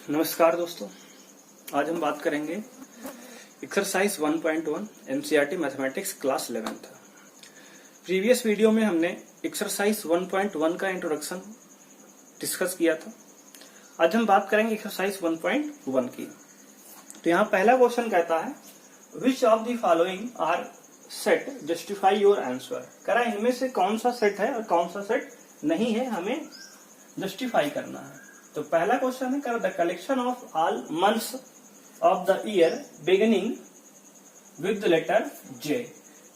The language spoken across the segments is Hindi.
नमस्कार दोस्तों, आज हम बात करेंगे exercise 1.1 NCERT mathematics class 11th। Previous video में हमने एक्सरसाइज 1.1 का इंट्रोडक्शन डिस्कस किया था। आज हम बात करेंगे एक्सरसाइज 1.1 की। तो यहाँ पहला क्वेश्चन कहता है which of the following are set justify your answer. कह रहा है इनमें से कौन सा सेट है और कौन सा सेट नहीं है, हमें जस्टिफाई करना है। तो पहला क्वेश्चन है the collection of all months of the year beginning with the letter J,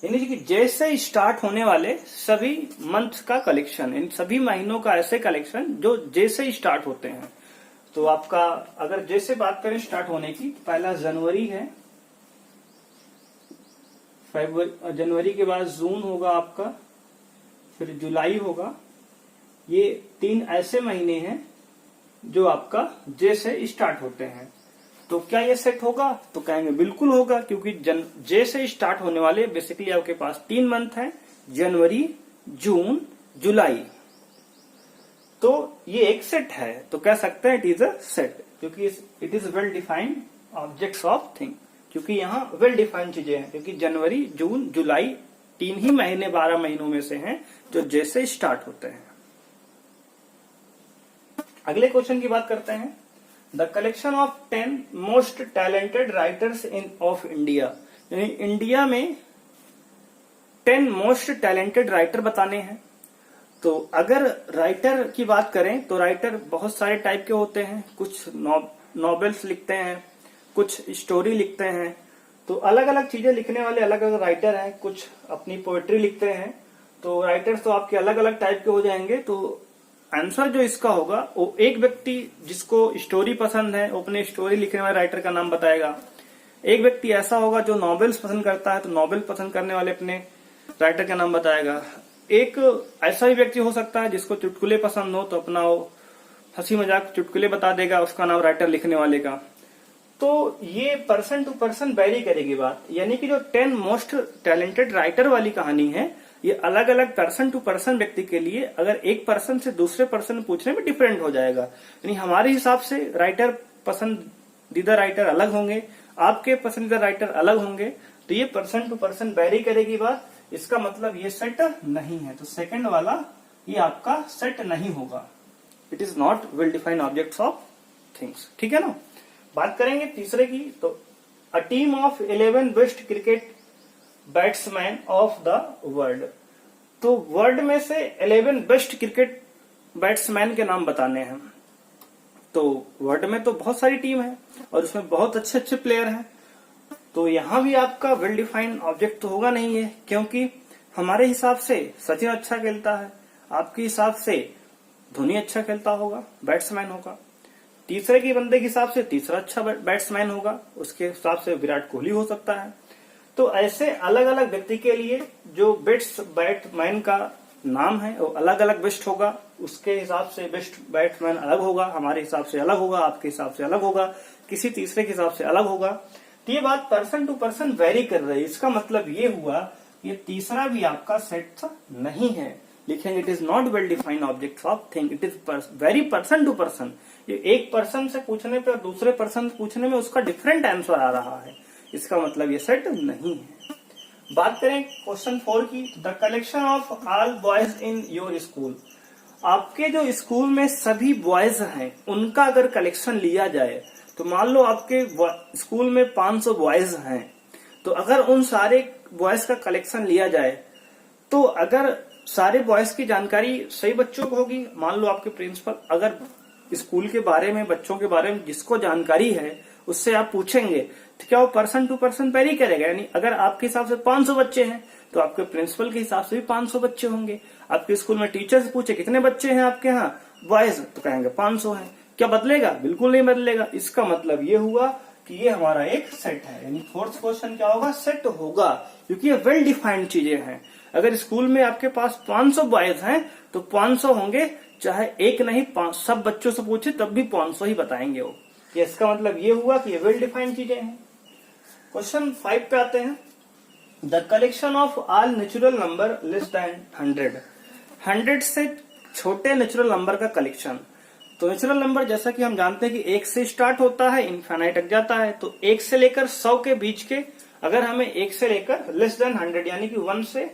यानी कि जे से स्टार्ट होने वाले सभी मंथ का कलेक्शन, इन सभी महीनों का ऐसे कलेक्शन जो जे से स्टार्ट होते हैं। तो आपका अगर जे से बात करें स्टार्ट होने की, पहला जनवरी है, जनवरी के बाद जून होगा आपका, फिर जुलाई होगा। ये 3 ऐसे महीने हैं जो आपका जे से स्टार्ट होते हैं। तो क्या ये सेट होगा? तो कहेंगे बिल्कुल होगा, क्योंकि जे से स्टार्ट होने वाले बेसिकली आपके पास 3 मंथ हैं, जनवरी, जून, जुलाई। तो ये एक सेट है, तो कह सकते हैं इट इज अ सेट, क्योंकि it is well defined objects of thing, क्योंकि यहाँ वेल डिफाइंड चीजें हैं। क्योंकि जनवरी, जून, जुलाई 3 ही महीने 12 महीनों में से हैं जो जे से स्टार्ट होते हैं। अगले क्वेश्चन की बात करते हैं the collection of 10 most talented writers in of India, यानी इंडिया में 10 मोस्ट टैलेंटेड राइटर बताने हैं। तो अगर राइटर की बात करें तो राइटर बहुत सारे टाइप के होते हैं, कुछ नॉवेल्स लिखते हैं, कुछ स्टोरी लिखते हैं। तो अलग अलग चीजें लिखने वाले अलग अलग राइटर हैं, कुछ अपनी पोएट्री लिखते हैं। तो राइटर्स तो आपके अलग अलग टाइप के हो जाएंगे। तो आंसर जो इसका होगा वो एक व्यक्ति जिसको स्टोरी पसंद है वो अपने स्टोरी लिखने वाले राइटर का नाम बताएगा। एक व्यक्ति ऐसा होगा जो नॉवेल्स पसंद करता है तो नॉवेल पसंद करने वाले अपने राइटर का नाम बताएगा। एक ऐसा भी व्यक्ति हो सकता है जिसको चुटकुले पसंद हो तो अपना वो हंसी मजाक चुटकुले बता देगा, उसका नाम राइटर लिखने वाले का। तो ये पर्सन टू पर्सन वेरी करेगी बात, यानी कि जो 10 मोस्ट टैलेंटेड राइटर वाली कहानी है ये अलग अलग पर्सन टू पर्सन व्यक्ति के लिए, अगर एक पर्सन से दूसरे पर्सन पूछने में डिफरेंट हो जाएगा। यानी हमारे हिसाब से राइटर पसंदीदा राइटर अलग होंगे, आपके पसंदीदा राइटर अलग होंगे। तो ये पर्सन टू पर्सन वेरी करेगी बात, इसका मतलब ये सेट नहीं है। तो सेकंड वाला ये आपका सेट नहीं होगा, it is not well defined objects of things. ठीक है ना। बात करेंगे तीसरे की, तो a team of 11 best cricket batsman of the world. तो वर्ल्ड में से 11 बेस्ट क्रिकेट बैट्समैन के नाम बताने हैं। तो वर्ल्ड में तो बहुत सारी टीम है और उसमें बहुत अच्छे अच्छे प्लेयर हैं। तो यहां भी आपका वेल डिफाइंड ऑब्जेक्ट तो होगा नहीं है, क्योंकि हमारे हिसाब से सचिन अच्छा खेलता है, आपके हिसाब से धोनी अच्छा खेलता होगा, बैट्समैन होगा। तीसरे की बंदे के हिसाब से तीसरा अच्छा बैट्समैन होगा, उसके हिसाब से विराट कोहली हो सकता है। तो ऐसे अलग अलग व्यक्ति के लिए जो बैट्समैन का नाम है वो अलग अलग बेस्ट होगा, उसके हिसाब से बेस्ट बैट्समैन अलग होगा, हमारे हिसाब से अलग होगा, आपके हिसाब से अलग होगा, किसी तीसरे के हिसाब से अलग होगा। तो ये बात पर्सन टू पर्सन वेरी कर रही है। इसका मतलब ये हुआ ये तीसरा भी आपका सेट नहीं है। लिखेंगे it is not well defined object of thing, it is very person to person. ये एक पर्सन से पूछने पर दूसरे पर्सन से पूछने में उसका डिफरेंट आंसर आ रहा है, इसका मतलब ये सेट नहीं है। बात करें क्वेश्चन 4 की, the collection of all boys in your school. आपके जो स्कूल में सभी बॉयज हैं उनका अगर कलेक्शन लिया जाए, तो मान लो आपके स्कूल में 500 बॉयज हैं, तो अगर उन सारे बॉयज का कलेक्शन लिया जाए तो अगर सारे बॉयज की जानकारी सही बच्चों को होगी, मान लो आपके प्रिंसिपल अगर स्कूल के बारे में, बच्चों के बारे में जिसको जानकारी है उससे आप पूछेंगे तो क्या वो पर्सन टू पर्सन वेरी करेगा। यानी अगर आपके हिसाब से 500 बच्चे हैं तो आपके प्रिंसिपल के हिसाब से भी 500 बच्चे होंगे। आपके स्कूल में टीचर से पूछे कितने बच्चे हैं आपके यहाँ बॉयज, तो कहेंगे 500 हैं। क्या बदलेगा? बिल्कुल नहीं बदलेगा। इसका मतलब ये हुआ कि ये हमारा एक सेट है। यानी फोर्थ क्वेश्चन क्या होगा? सेट होगा, क्योंकि ये वेल डिफाइंड चीजें हैं। अगर स्कूल में आपके पास 500 बॉयज हैं तो 500 होंगे, चाहे एक नहीं सब बच्चों से पूछे तब भी 500 ही बताएंगे वो। इसका मतलब ये हुआ कि ये वेल डिफाइंड चीजें हैं। क्वेश्चन 5 पे आते हैं, the collection of all natural number less then 100। 100 से छोटे नेचुरल नंबर का कलेक्शन। तो नेचुरल नंबर जैसा कि हम जानते हैं कि 1 से स्टार्ट होता है, इनफाइनाइट तक जाता है। तो 1 से लेकर 100 के बीच के, अगर हमें 1 से लेकर लेस देन 100 यानी कि 1 से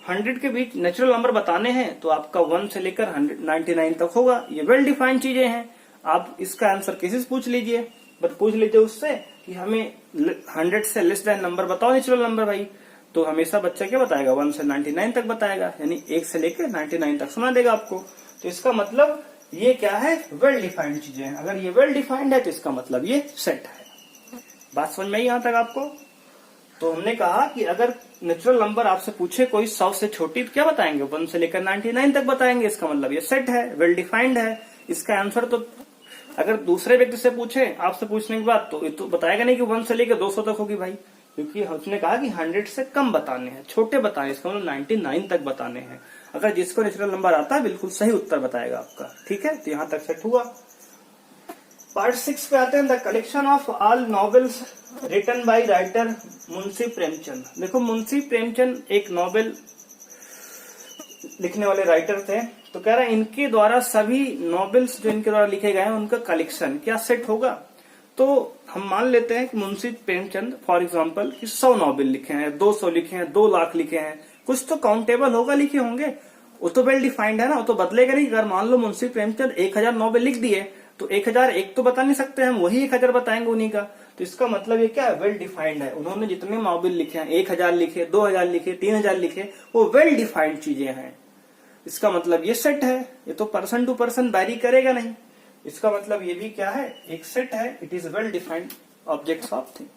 100 के बीच नेचुरल नंबर बताने हैं तो आपका 1 से लेकर 99 तक होगा। ये वेल डिफाइंड चीजें हैं। आप इसका आंसर कैसे पूछ लीजिए, बट पूछ लीजिए उससे कि हमें 100 से लेस देन नंबर बताओ नेचुरल नंबर भाई, तो हमेशा बच्चा क्या बताएगा, 1 से 99 तक बताएगा, यानी 1 से लेकर 99 तक सुना देगा आपको। तो इसका मतलब ये क्या है, वेल डिफाइंड चीजें हैं। अगर ये वेल डिफाइंड है तो इसका मतलब ये सेट है। बात समझ में आई यहां तक आपको? तो हमने कहा कि अगर नेचुरल नंबर आपसे पूछे कोई 100 से छोटी तो क्या बताएंगे, 1 से लेकर 99 तक बताएंगे। इसका मतलब ये सेट है, वेल डिफाइंड है। इसका आंसर तो अगर दूसरे व्यक्ति से पूछे आपसे पूछने के बाद तो ये तो बताएगा नहीं कि 1 से लेकर 200 तक होगी भाई, क्योंकि उसने कहा कि 100 से कम बताने हैं, छोटे बताने, इसका मतलब 99 तक बताने हैं। अगर जिसको नेचुरल नंबर आता है बिल्कुल सही उत्तर बताएगा आपका। ठीक है, तो यहां तक सेट हुआ। पार्ट 6 पे आते हैं, the collection of all novels written by writer Munshi Premchand. देखो मुंशी प्रेमचंद एक नॉवेल लिखने वाले राइटर थे, तो कह रहा है इनके द्वारा सभी नॉवेल्स जो इनके द्वारा लिखे गए हैं उनका कलेक्शन क्या सेट होगा। तो हम मान लेते हैं कि मुंशी प्रेमचंद फॉर एग्जांपल कि 100 नॉवेल लिखे हैं, 200 लिखे हैं, 2 लाख लिखे हैं, कुछ तो काउंटेबल होगा लिखे होंगे, वो तो वेल डिफाइंड है ना, वो तो बदलेगा नहीं। अगर मान लो मुंशी प्रेमचंद 1000 नॉवेल लिख दिए तो 1001 तो बता नहीं सकते हम, वही 1000 बताएंगे उन्हीं का। तो इसका मतलब ये क्या है, वेल डिफाइंड है। उन्होंने जितने नॉवेल लिखे हैं, 1000 लिखे, 2000 लिखे, 3000 लिखे, वो वेल डिफाइंड चीजें हैं। इसका मतलब ये सेट है, ये तो पर्सन टू पर्सन वैरी करेगा नहीं। इसका मतलब ये भी क्या है, एक सेट है, it is well defined objects of thing.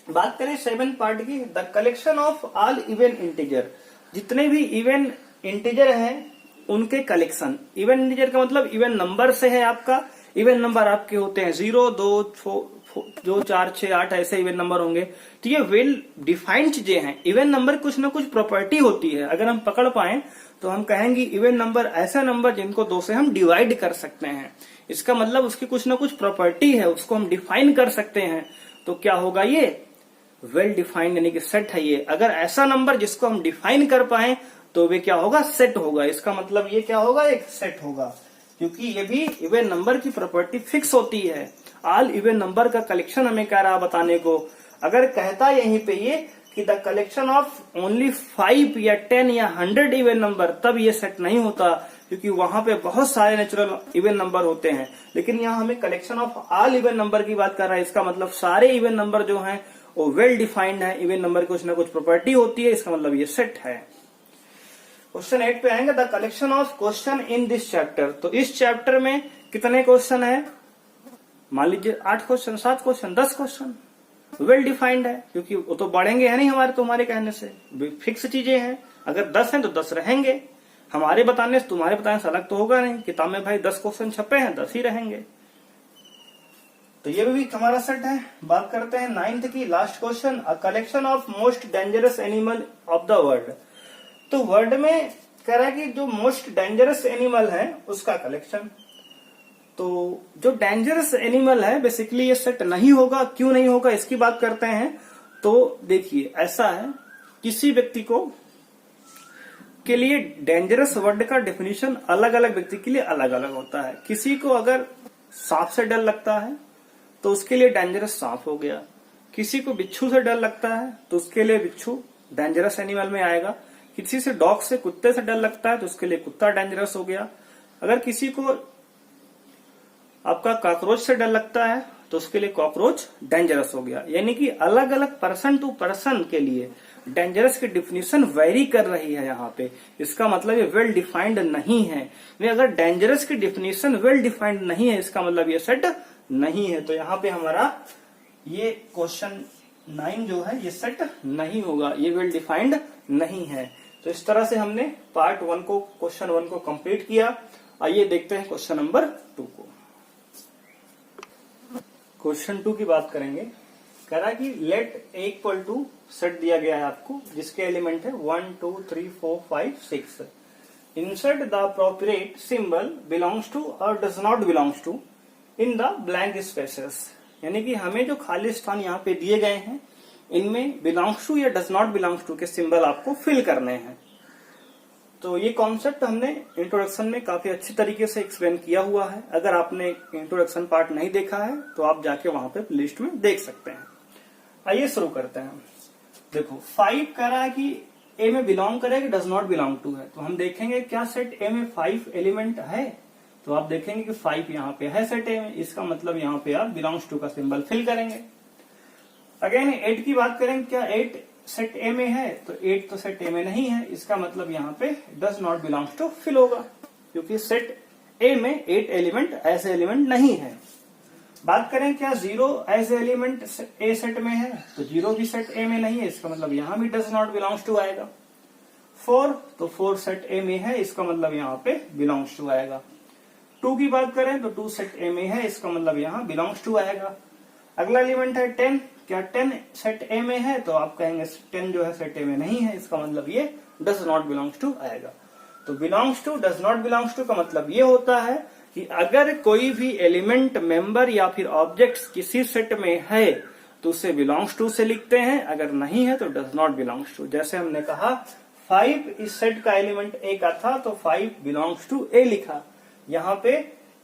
बात करें 7 पार्ट की, the collection of all even integer. जितने भी इवन इंटीजर हैं उनके कलेक्शन। इवन इंटीजर का मतलब इवन नंबर से है आपका। इवन नंबर आपके होते हैं 0, 2, 4, 6, 8 ऐसे इवन नंबर होंगे। तो ये वेल डिफाइंड चीजें हैं। इवन नंबर कुछ ना कुछ प्रॉपर्टी होती है, अगर हम पकड़ पाए तो हम कहेंगे इवन नंबर ऐसा नंबर जिनको 2 से हम डिवाइड कर सकते हैं। इसका मतलब उसकी कुछ ना कुछ प्रॉपर्टी है, उसको हम डिफाइन कर सकते हैं। तो क्या होगा, ये वेल डिफाइंड यानी कि सेट है ये। अगर ऐसा नंबर जिसको हम डिफाइन कर पाए तो वे क्या होगा, सेट होगा। इसका मतलब ये क्या होगा, एक सेट होगा, क्योंकि ये भी इवन नंबर की प्रॉपर्टी फिक्स होती है। ऑल इवन नंबर का कलेक्शन हमें कह रहा बताने को। अगर कहता यहीं पे ये कि द कलेक्शन ऑफ ओनली 5 या 10 या 100 इवन नंबर, तब ये सेट नहीं होता, क्योंकि वहां पे बहुत सारे नेचुरल इवन नंबर होते हैं। लेकिन यहाँ हमें collection of all even number की बात कर रहा है। इसका मतलब सारे इवन नंबर जो हैं वो वेल डिफाइंड है। इवन नंबर कुछ ना कुछ प्रॉपर्टी होती है, इसका मतलब ये सेट है। क्वेश्चन 8 पे आएंगे, the collection of question in this chapter. तो इस चैप्टर में कितने क्वेश्चन है, मान लीजिए 8 question, 7 question, 10 question. Well defined है, क्योंकि वो तो बढ़ेंगे है नहीं हमारे तुम्हारे कहने से, फिक्स चीजें हैं। अगर 10 हैं तो 10 रहेंगे, हमारे बताने से तुम्हारे बताने से अलग तो होगा नहीं। किताब में भाई 10 क्वेश्चन छपे हैं, 10 ही रहेंगे। तो ये भी हमारा सेट है। बात करते हैं 9th की, last question, a collection of most dangerous animal of the world. तो वर्ल्ड में कह रहा है कि जो मोस्ट डेंजरस एनिमल है उसका कलेक्शन। तो जो डेंजरस एनिमल है बेसिकली ये सेट नहीं होगा। क्यों नहीं होगा इसकी बात करते हैं। तो देखिए ऐसा है, किसी व्यक्ति को के लिए डेंजरस वर्ड का डेफिनेशन अलग अलग व्यक्ति के लिए अलग अलग होता है। किसी को अगर सांप से डर लगता है तो उसके लिए डेंजरस सांप हो गया। किसी को बिच्छू से डर लगता है तो उसके लिए बिच्छू डेंजरस एनिमल में आएगा। किसी से डॉग से, कुत्ते से डर लगता है तो उसके लिए कुत्ता डेंजरस हो गया। अगर किसी को आपका कॉकरोच से डर लगता है तो उसके लिए कॉकरोच डेंजरस हो गया। यानी कि अलग अलग पर्सन टू पर्सन के लिए डेंजरस की डिफिनीशन वेरी कर रही है यहाँ पे। इसका मतलब ये वेल डिफाइंड नहीं है। अगर डेंजरस की डिफिनीशन वेल डिफाइंड नहीं है इसका मतलब ये सेट नहीं है। तो यहाँ पे हमारा ये क्वेश्चन 9 जो है ये सेट नहीं होगा, ये वेल डिफाइंड नहीं है। तो इस तरह से हमने पार्ट 1 को, क्वेश्चन 1 को कंप्लीट किया। आइए देखते हैं क्वेश्चन नंबर 2 को। क्वेश्चन 2 की बात करेंगे। कह रहा है कि let A equal to set दिया गया है आपको, जिसके एलिमेंट है 1, 2, 3, 4, 5, 6। Insert the appropriate symbol belongs to और does not belongs to in the blank spaces. यानी कि हमें जो खाली स्थान यहाँ पे दिए गए हैं इनमें बिलोंग्स टू या डज नॉट बिलोंग्स टू के सिंबल आपको फिल करने हैं। तो ये कॉन्सेप्ट हमने इंट्रोडक्शन में काफी अच्छी तरीके से एक्सप्लेन किया हुआ है। अगर आपने इंट्रोडक्शन पार्ट नहीं देखा है तो आप जाके वहां पे लिस्ट में देख सकते हैं। आइए शुरू करते हैं। देखो 5 कह रहा है कि ए में बिलोंग करे कि डज नॉट बिलोंग टू है। तो हम देखेंगे क्या सेट ए में 5 एलिमेंट है। तो आप देखेंगे कि 5 यहाँ पे है सेट ए में, इसका मतलब यहाँ पे आप बिलोंग्स टू का सिंबल फिल करेंगे। अगेन 8 की बात करेंगे, क्या 8 सेट ए में है? तो 8 तो सेट ए में नहीं है, इसका मतलब यहाँ पे does not belongs to fill होगा, क्योंकि सेट ए में 8 एलिमेंट ऐसे एलिमेंट नहीं है। बात करें क्या 0 एज एलिमेंट ए सेट में है? तो 0 भी सेट ए में नहीं है, इसका मतलब यहाँ भी डज नॉट बिलोंग्स टू आएगा। 4 तो 4 सेट ए में है, इसका मतलब यहाँ पे बिलोंग्स टू आएगा। 2 की बात करें तो 2 सेट ए में है, इसका मतलब यहाँ बिलोंग्स टू आएगा। अगला एलिमेंट है 10, क्या 10 सेट ए में है? तो आप कहेंगे 10 जो है सेट ए में नहीं है, इसका मतलब ये डज नॉट बिलोंग्स टू आएगा। तो belongs to, does not belongs to का मतलब ये होता है कि अगर कोई भी एलिमेंट, मेंबर या फिर ऑब्जेक्ट किसी सेट में है तो उसे बिलोंग्स टू से लिखते हैं, अगर नहीं है तो डज नॉट बिलोंग्स टू। जैसे हमने कहा 5 इस सेट का एलिमेंट ए का था तो 5 बिलोंग्स टू ए लिखा। यहाँ पे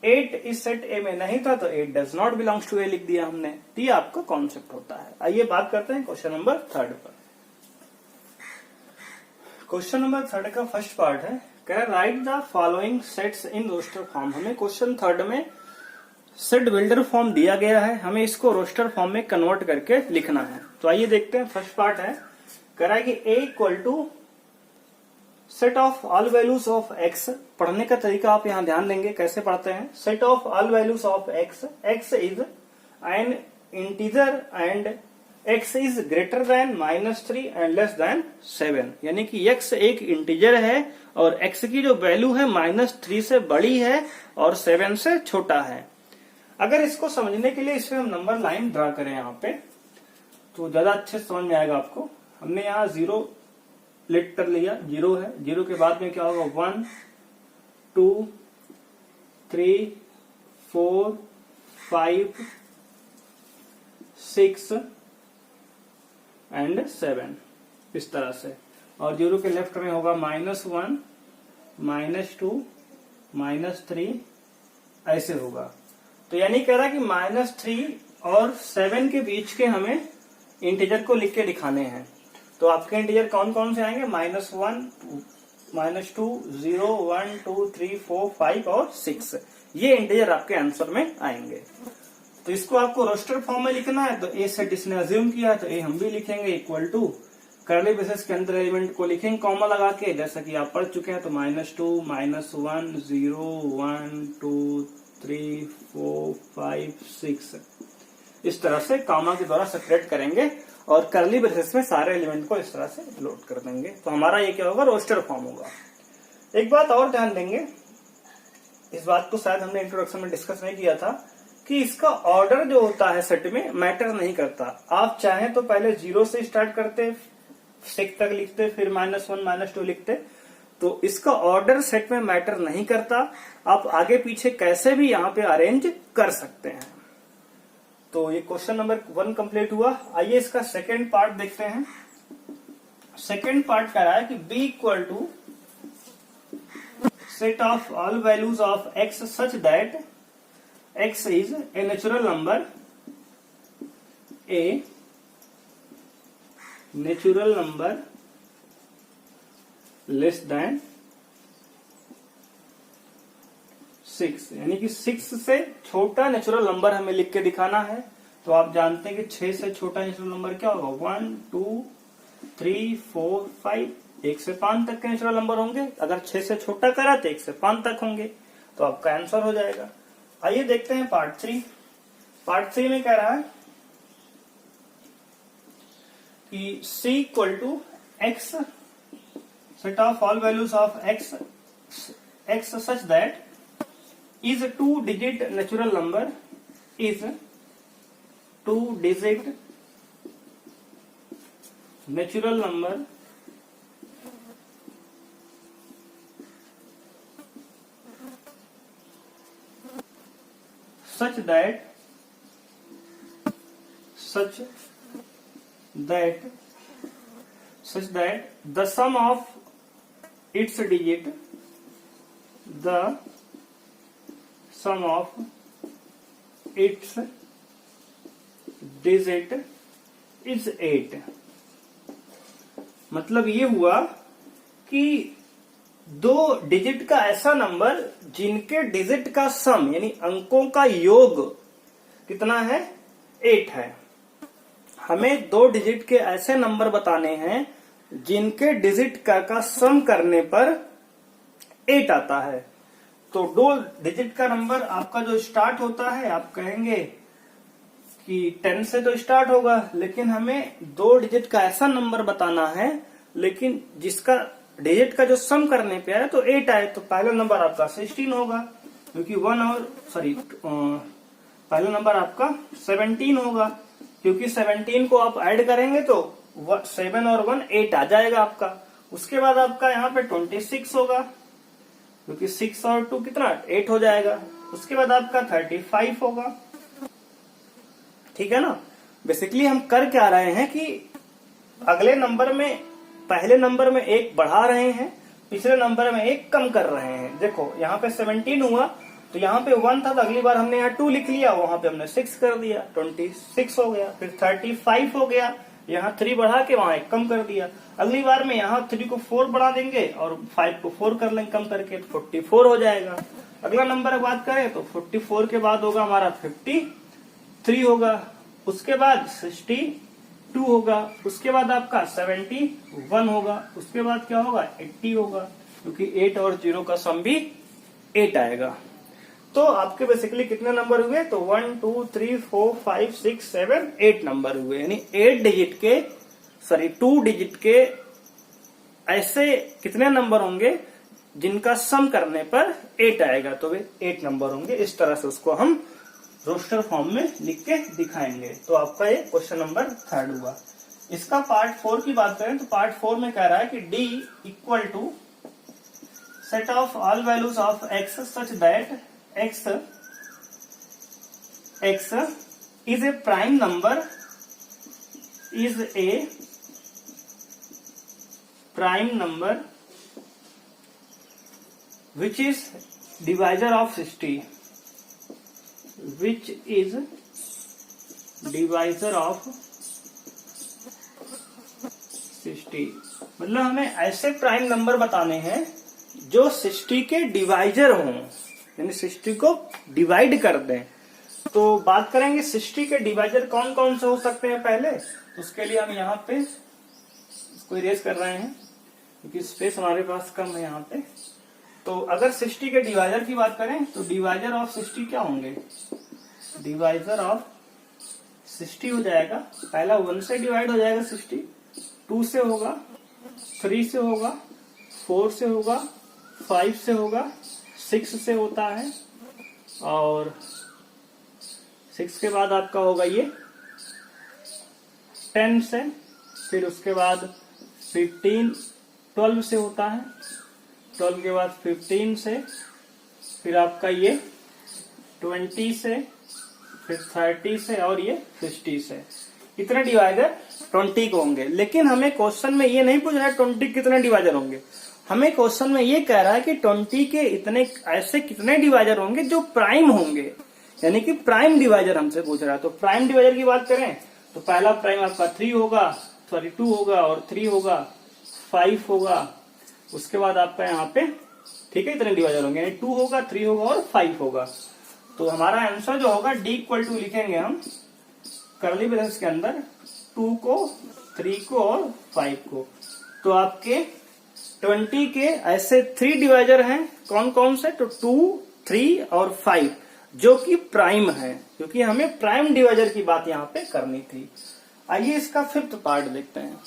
8 इस सेट ए में नहीं था तो 8 डज नॉट बिलोंग्स टू ए लिख दिया हमने। तो ये आपका कॉन्सेप्ट होता है। आइए बात करते हैं क्वेश्चन नंबर 3 पर। क्वेश्चन नंबर 3 का फर्स्ट पार्ट है, कह रहा write the following sets in roster form. हमें क्वेश्चन 3 में सेट बिल्डर फॉर्म दिया गया है, हमें इसको रोस्टर फॉर्म में कन्वर्ट करके लिखना है। तो आइए देखते हैं। फर्स्ट पार्ट है, कह रहा है कि A equal to set of all values of X. पढ़ने का तरीका आप यहाँ ध्यान देंगे, कैसे पढ़ते हैं। Set of all values of x, x is an integer and x is greater then -3 and less then 7। यानी कि एक्स एक इंटीजर है और एक्स की जो वैल्यू है -3 से बड़ी है और 7 से छोटा है। अगर इसको समझने के लिए इसमें हम नंबर लाइन ड्रा करें यहाँ पे तो ज्यादा अच्छे से समझ में आएगा आपको। हमने यहाँ 0 लेट कर लिया, 0 है। 0 के बाद में क्या होगा 1 2 3 4 5 6 एंड 7 इस तरह से। और 0 के लेफ्ट में होगा -1 -2 -3 ऐसे होगा। तो यानी कह रहा है कि -3 और 7 के बीच के हमें इंटीजर को लिख के दिखाने हैं। तो आपके इंटीजर कौन कौन से आएंगे? -1 -2 0 1 2 3 4 5 और 6। ये इंटीजर आपके आंसर में आएंगे। तो इसको आपको रोस्टर फॉर्म में लिखना है। तो ए सेट इसने अज्यूम किया तो ए हम भी लिखेंगे इक्वल टू कर्ली ब्रेसेस के अंदर एलिमेंट को लिखेंगे कॉमा लगा के, जैसा कि आप पढ़ चुके हैं। तो -2 -1 0 1 2 3 4 5 6 इस तरह से कॉमा के द्वारा सेपरेट करेंगे और कर्ली ब्रेसेस में सारे एलिमेंट को इस तरह से लोड कर देंगे। तो हमारा ये क्या होगा? रोस्टर फॉर्म होगा। एक बात और ध्यान देंगे, इस बात को शायद हमने इंट्रोडक्शन में डिस्कस नहीं किया था कि इसका ऑर्डर जो होता है सेट में मैटर नहीं करता। आप चाहें तो पहले 0 से स्टार्ट करते, 6 तक लिखते, फिर -1 -2 लिखते। तो इसका ऑर्डर सेट में मैटर नहीं करता, आप आगे पीछे कैसे भी यहाँ पे अरेंज कर सकते हैं। तो ये क्वेश्चन नंबर 1 कंप्लीट हुआ। आइए इसका सेकेंड पार्ट देखते हैं। सेकेंड पार्ट कह रहा है कि b equal to set of all values of x such that x is a natural number, a natural number less than 6। यानी कि 6 से छोटा नेचुरल नंबर हमें लिख के दिखाना है। तो आप जानते हैं कि 6 से छोटा नेचुरल नंबर क्या होगा? 1 2 3 4 5 1 से 5 तक के नेचुरल नंबर होंगे। अगर 6 से छोटा करा तो 1 से 5 तक होंगे। तो आपका आंसर हो जाएगा। आइए देखते हैं पार्ट 3। पार्ट 3 में कह रहा है कि c equal to x set of all values of x such that is a 2-digit natural number, is 2-digit natural number such that the sum of its digit, the sum of its digit is 8। मतलब ये हुआ कि 2 डिजिट का ऐसा नंबर जिनके डिजिट का सम यानी अंकों का योग कितना है, 8 है। हमें 2 डिजिट के ऐसे नंबर बताने हैं जिनके डिजिट का सम करने पर 8 आता है। तो 2 डिजिट का नंबर आपका जो स्टार्ट होता है, आप कहेंगे कि 10 से तो स्टार्ट होगा, लेकिन हमें 2 डिजिट का ऐसा नंबर बताना है लेकिन जिसका डिजिट का जो सम करने पे आए तो 8 आए। तो पहला नंबर आपका 16 होगा, क्योंकि पहला नंबर आपका 17 होगा, क्योंकि 17 को आप ऐड करेंगे तो 7 और 1 8 आ जाएगा आपका। उसके बाद आपका यहाँ पे 26 होगा, क्योंकि 6 और 2 कितना 8 हो जाएगा। उसके बाद आपका 35 होगा, ठीक है ना। बेसिकली हम कर क्या रहे हैं कि अगले नंबर में पहले नंबर में 1 बढ़ा रहे हैं, पिछले नंबर में 1 कम कर रहे हैं। देखो यहाँ पे 17 हुआ तो यहाँ पे 1 था, तो अगली बार हमने यहाँ 2 लिख लिया, वहां पे हमने 6 कर दिया, 26 हो गया। फिर 35 हो गया, यहाँ 3 बढ़ा के वहां 1 कम कर दिया। अगली बार में यहाँ 3 को 4 बढ़ा देंगे और 5 को 4 कर लेंगे कम करके, तो 44 हो जाएगा। अगला नंबर बात करें तो 44 के बाद होगा हमारा 53 होगा, उसके बाद 62 होगा, उसके बाद आपका 71 होगा, उसके बाद क्या होगा 80 होगा, क्योंकि 8 और 0 का सम भी 8 आएगा। तो आपके बेसिकली कितने नंबर हुए, तो 1 2 3 4 5 6 7 8 नंबर हुए। यानी 2 डिजिट के ऐसे कितने नंबर होंगे जिनका सम करने पर 8 आएगा, तो वे 8 नंबर होंगे। इस तरह से उसको हम रोस्टर फॉर्म में लिख के दिखाएंगे। तो आपका ये क्वेश्चन नंबर 3 हुआ। इसका पार्ट 4 की बात करें तो पार्ट 4 में कह रहा है कि D equal to set of all values of x such that x is a prime number, which is divisor of 60, which is divisor of 60। मतलब हमें ऐसे प्राइम नंबर बताने हैं जो 60 के डिवाइजर हों, यानी 60 को डिवाइड कर दें। तो बात करेंगे 60 के डिवाइजर कौन कौन से हो सकते हैं पहले। उसके लिए हम यहाँ पे इसको इरेज कर रहे हैं क्योंकि स्पेस हमारे पास कम है यहाँ पे। तो अगर 60 के डिवाइजर की बात करें तो डिवाइजर ऑफ 60 क्या होंगे, डिवाइजर ऑफ 60 हो जाएगा, पहला 1 से डिवाइड हो जाएगा 60, 2 से होगा, 3 से होगा, 4 से होगा, 5 से होगा, 6 से होता है, और 6 के बाद आपका होगा ये 10 से, फिर उसके बाद 12 से होता है, 12 के बाद 15 से, फिर आपका ये 20 से, फिर 30 से, और ये 50 से। इतने डिवाइजर 20 को होंगे। लेकिन हमें क्वेश्चन में ये नहीं पूछ रहा है 20 कितने डिवाइजर होंगे, हमें क्वेश्चन में ये कह रहा है कि 20 के इतने ऐसे कितने डिवाइजर होंगे जो प्राइम होंगे, यानी कि प्राइम डिवाइजर हमसे पूछ रहा है। तो प्राइम डिवाइजर की बात करें तो पहला प्राइम आपका 2 होगा, और 3 होगा, 5 होगा, उसके बाद आपका यहाँ पे ठीक है इतने डिवाइजर होंगे, यानी 2 होगा, 3 होगा और 5 होगा। तो हमारा आंसर जो होगा D इक्वल टू लिखेंगे हम कर्ली ब्रेसेस के अंदर 2 को, 3 को और 5 को। तो आपके 20 के ऐसे 3 डिवाइजर हैं, कौन कौन से, तो 2, 3 और 5 जो कि प्राइम है, क्योंकि हमें प्राइम डिवाइजर की बात यहाँ पे करनी थी। आइए इसका 5th पार्ट देखते हैं।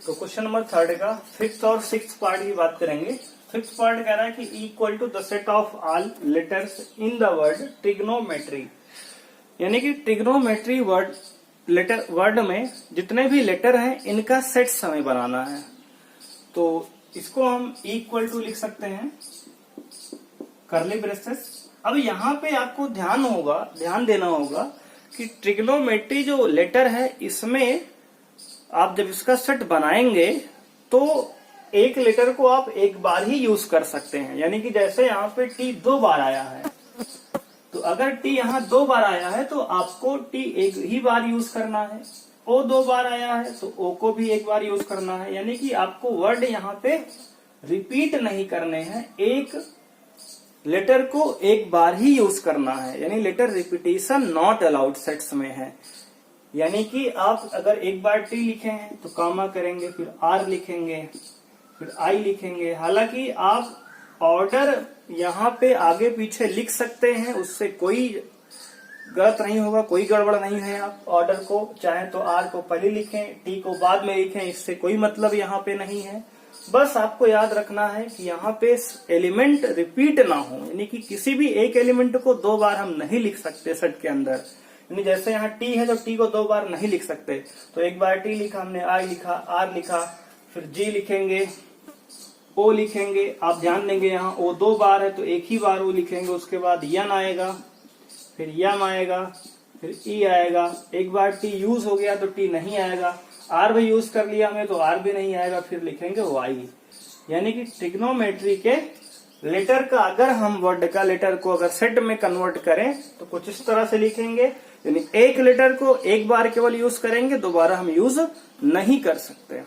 तो क्वेश्चन नंबर 3 का 5th और 6th पार्ट की बात करेंगे। 5th पार्ट कह रहा है कि equal to the set of all letters in the word trigonometry, यानी कि ट्रिग्नोमेट्री वर्ड में जितने भी लेटर हैं इनका सेट हमें बनाना है। तो इसको हम इक्वल टू लिख सकते हैं कर्ली ब्रेसेस। अब यहाँ पे आपको ध्यान देना होगा कि ट्रिग्नोमेट्री जो लेटर है इसमें आप जब इसका सेट बनाएंगे तो एक लेटर को आप एक बार ही यूज कर सकते हैं, यानी कि जैसे यहाँ पे टी 2 बार आया है, तो अगर टी यहाँ 2 बार आया है तो आपको टी एक ही बार यूज करना है। ओ 2 बार आया है तो ओ को भी एक बार यूज करना है, यानी कि आपको वर्ड यहाँ पे रिपीट नहीं करने हैं, एक लेटर को एक बार ही यूज करना है, यानी letter repetition not allowed sets में है। यानी कि आप अगर एक बार टी लिखे हैं तो कामा करेंगे, फिर आर लिखेंगे, फिर आई लिखेंगे। हालांकि आप ऑर्डर यहाँ पे आगे पीछे लिख सकते हैं, उससे कोई गलत नहीं होगा, कोई गड़बड़ नहीं है। आप ऑर्डर को चाहे तो आर को पहले लिखें, टी को बाद में लिखें, इससे कोई मतलब यहाँ पे नहीं है। बस आपको याद रखना है कि यहाँ पे एलिमेंट रिपीट ना हो, यानी कि किसी भी एक एलिमेंट को 2 बार हम नहीं लिख सकते सेट के अंदर। यानी जैसे यहाँ टी है तो टी को 2 बार नहीं लिख सकते, तो एक बार टी लिखा हमने, आई लिखा, आर लिखा, फिर जी लिखेंगे, ओ लिखेंगे। आप ध्यान देंगे यहाँ ओ 2 बार है तो एक ही बार ओ लिखेंगे, उसके बाद यन आएगा, फिर यम आएगा, फिर ई आएगा। एक बार टी यूज हो गया तो टी नहीं आएगा, आर भी यूज कर लिया हमने तो आर भी नहीं आएगा, फिर लिखेंगे वाई। यानी कि ट्रिग्नोमेट्री के लेटर का अगर हम वर्ड का लेटर को अगर सेट में कन्वर्ट करें तो कुछ इस तरह से लिखेंगे, यानी एक लेटर को एक बार केवल यूज करेंगे, दोबारा हम यूज नहीं कर सकते।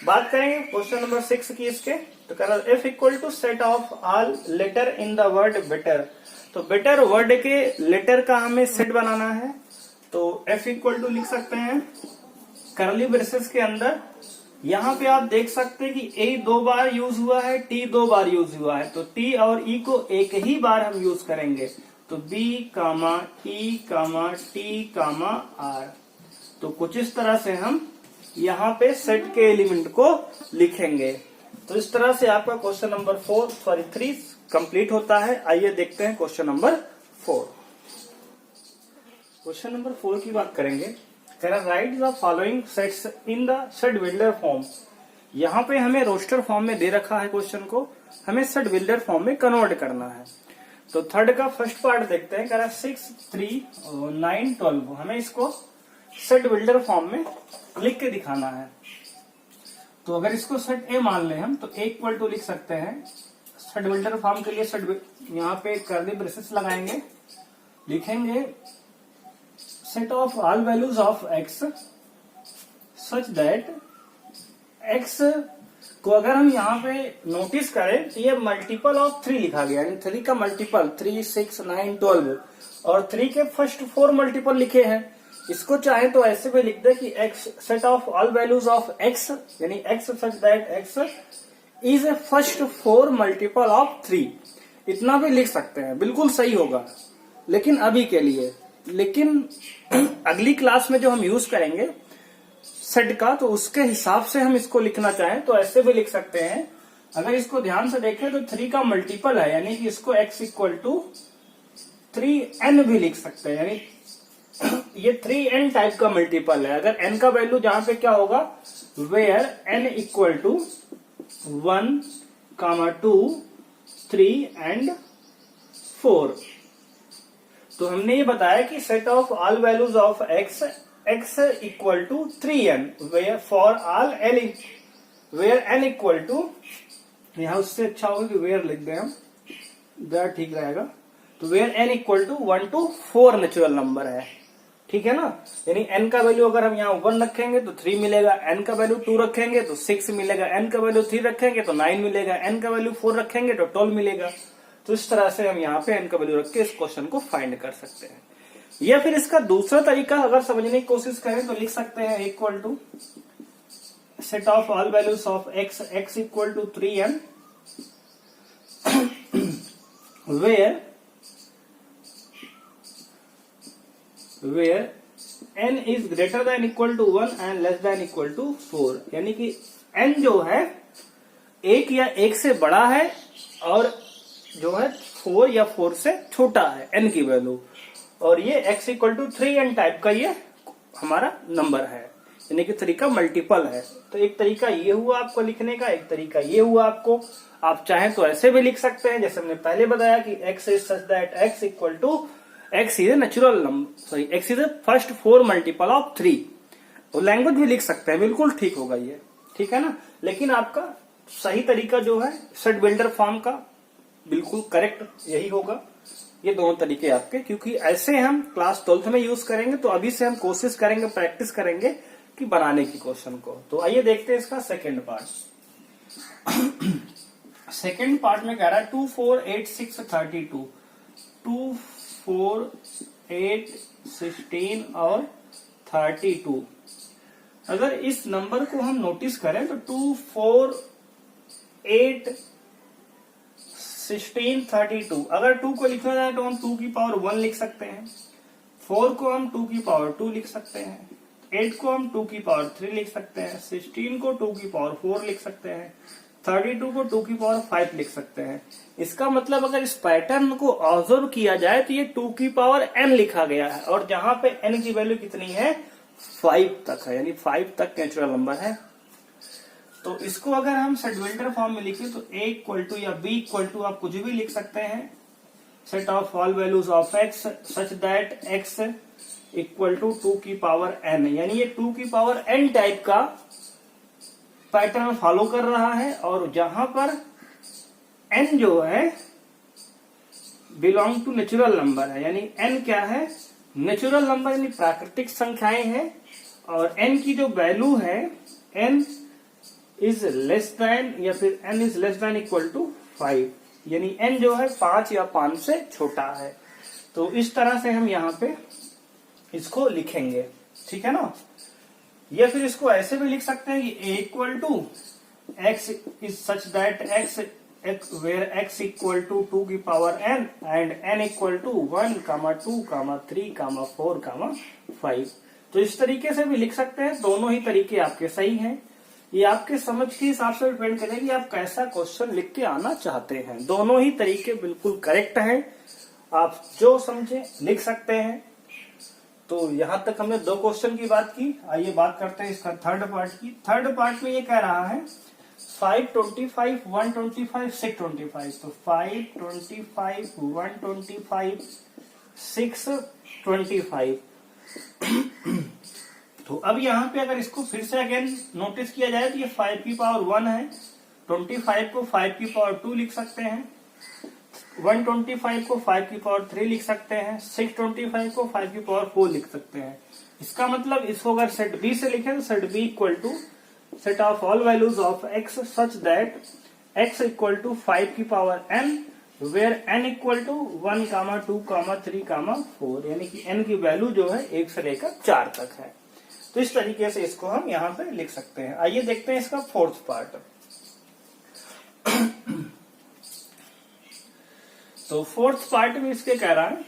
बात करेंगे क्वेश्चन नंबर 6 की इसके, तो कह रहा if equal to set of all letter in the word better. तो बेटर वर्ड के लेटर का हमें सेट बनाना है, तो एफ इक्वल टू लिख सकते हैं करली ब्रेसेस के अंदर। यहाँ पे आप देख सकते हैं कि ए 2 बार यूज हुआ है, टी 2 बार यूज हुआ है, तो टी और ई को एक ही बार हम यूज करेंगे, तो B comma E comma T comma R. तो कुछ इस तरह से हम यहाँ पे सेट के एलिमेंट को लिखेंगे। तो इस तरह से आपका क्वेश्चन नंबर 3 कंप्लीट होता है। आइए देखते हैं क्वेश्चन नंबर 4। क्वेश्चन नंबर 4 की बात करेंगे। Right the following sets in the set builder form. यहाँ पे हमें रोस्टर फॉर्म में दे रखा है क्वेश्चन को, हमें सेट बिल्डर फॉर्म में कन्वर्ट करना है। तो थर्ड का फर्स्ट पार्ट देखते हैं। कह रहा 6, 3, 9, 12 हमें इसको सेट बिल्डर फॉर्म में लिख के दिखाना है। तो अगर इसको सेट ए मान लें हम तो ए इक्वल टू लिख सकते हैं सेट बिल्डर फॉर्म के लिए। सेट यहाँ पे कर्ली ब्रेसेस लगाएंगे, लिखेंगे set of all values of x such that x को अगर हम यहाँ पे नोटिस करें तो ये मल्टीपल ऑफ 3 लिखा गया, यानी 3 का मल्टीपल 3, 6, 9, 12 और 3 के फर्स्ट 4 मल्टीपल लिखे हैं। इसको चाहे तो ऐसे भी लिख दे कि X set of all values of X, यानी X such that x is a first 4 multiple of 3, इतना भी लिख सकते हैं, बिल्कुल सही होगा। लेकिन अभी के लिए, लेकिन अगली क्लास में जो हम यूज करेंगे सेट का, तो उसके हिसाब से हम इसको लिखना चाहें तो ऐसे भी लिख सकते हैं। अगर इसको ध्यान से देखें तो 3 का मल्टीपल है, यानी कि इसको x इक्वल टू 3n भी लिख सकते हैं, यानी ये 3n टाइप का मल्टीपल है। अगर n का वैल्यू जहां पे क्या होगा, where n equal to 1, 2, 3 and 4। तो हमने ये बताया कि set of all values of x equal to 3n where for all l where n equal to, यहाँ उससे अच्छा होगा कि वेयर लिख दें हम, दैट ठीक रहेगा। तो where n equal to 1 to 4 natural number है, ठीक है ना। यानी n का वैल्यू अगर हम यहाँ 1 रखेंगे तो 3 मिलेगा, n का वैल्यू 2 रखेंगे तो 6 मिलेगा, n का वैल्यू 3 रखेंगे तो 9 मिलेगा, n का वैल्यू 4 रखेंगे तो 12 मिलेगा। तो इस तरह से हम यहाँ पे n का वैल्यू रख के इस क्वेश्चन को फाइंड कर सकते हैं। या फिर इसका दूसरा तरीका अगर समझने की कोशिश करें तो लिख सकते हैं equal to set of all values of x equal to 3n where n is greater than equal to 1 and less than equal to 4। यानी कि n जो है 1 या 1 से बड़ा है और जो है 4 या 4 से छोटा है n की वैल्यू, और ये x equal to 3n type का ये हमारा नंबर है, यानी कि 3 का मल्टीपल है। तो एक तरीका ये हुआ आपको लिखने का, एक तरीका ये हुआ आपको। आप चाहें तो ऐसे भी लिख सकते हैं जैसे हमने पहले बताया कि x is such that x equal to x is a natural number, sorry x is a first 4 multiple of 3। तो लैंग्वेज भी लिख सकते हैं, बिल्कुल ठीक होगा ये, ठीक है ना। लेकिन आपका सही तरीका जो है सेट बिल्डर फॉर्म का बिल्कुल करेक्ट यही होगा। ये दोनों तरीके आपके, क्योंकि ऐसे हम क्लास 12th में यूज करेंगे, तो अभी से हम कोशिश करेंगे, प्रैक्टिस करेंगे कि बनाने की क्वेश्चन को। तो आइए देखते हैं इसका सेकंड पार्ट। सेकंड पार्ट में कह रहा है 2, 4, 8, 6, 32। 2, 4, 8, 16 और 32। अगर इस नंबर को हम नोटिस करें तो 2, 4, 8, 16, 32। अगर 2 को लिखना जाए तो हम 2 की पावर 1 लिख सकते हैं, 4 को हम 2 की पावर 2 लिख सकते हैं, 8 को हम 2 की पावर 3 लिख सकते हैं, 16 को 2 की पावर 4 लिख सकते हैं, 32 को 2 की पावर 5 लिख सकते हैं। इसका मतलब अगर इस पैटर्न को ऑब्जर्व किया जाए तो ये 2 की पावर n लिखा गया है, और जहां पे n की वैल्यू कितनी है 5 तक है, यानी 5 तक नेचुरल नंबर है। तो इसको अगर हम सेट बिल्डर फॉर्म में लिखें तो a इक्वल टू या b इक्वल टू आप कुछ भी लिख सकते हैं, set of all values of x such that x equal to 2 की पावर n, यानी ये 2 की पावर n टाइप का पैटर्न फॉलो कर रहा है, और जहां पर n जो है बिलोंग टू नेचुरल नंबर है, यानी n क्या है नेचुरल नंबर, यानी प्राकृतिक संख्याएं हैं, और n की जो वैल्यू है n इज लेस देन या फिर n is less than equal to 5, यानी n जो है 5 या 5 से छोटा है। तो इस तरह से हम यहाँ पे इसको लिखेंगे, ठीक है ना। या फिर इसको ऐसे भी लिख सकते हैं कि a equal to x is such that x where x equal to 2 की power n and n equal to 1, 2, 3, 4, 5। तो इस तरीके से भी लिख सकते हैं, दोनों ही तरीके आपके सही हैं। ये आपके समझ के हिसाब से डिपेंड करेगा कि आप कैसा क्वेश्चन लिख के आना चाहते हैं। दोनों ही तरीके बिल्कुल करेक्ट हैं, आप जो समझे लिख सकते हैं। तो यहां तक हमने 2 क्वेश्चन की बात की। आइए बात करते हैं इसका थर्ड पार्ट की। थर्ड पार्ट में ये कह रहा है 5, 25, 125, 625। तो 5, 25, 125, 625। तो अब यहाँ पे अगर इसको फिर से अगेन नोटिस किया जाए तो ये 5 की पावर 1 है, 25 को 5 की पावर 2 लिख सकते हैं, 125 को 5 की पावर 3 लिख सकते हैं, 625 को 5 की पावर 4 लिख सकते हैं। इसका मतलब इसको अगर सेट बी से लिखें तो set B equal to set of all values of x such that x equal to 5 की power n where n equal to 1, 2, 3, 4, यानी कि n की वैल्यू जो है 1 से लेकर 4 तक है। तो इस तरीके से इसको हम यहाँ पे लिख सकते हैं। आइए देखते हैं इसका फोर्थ पार्ट। तो फोर्थ पार्ट में इसके कह रहा है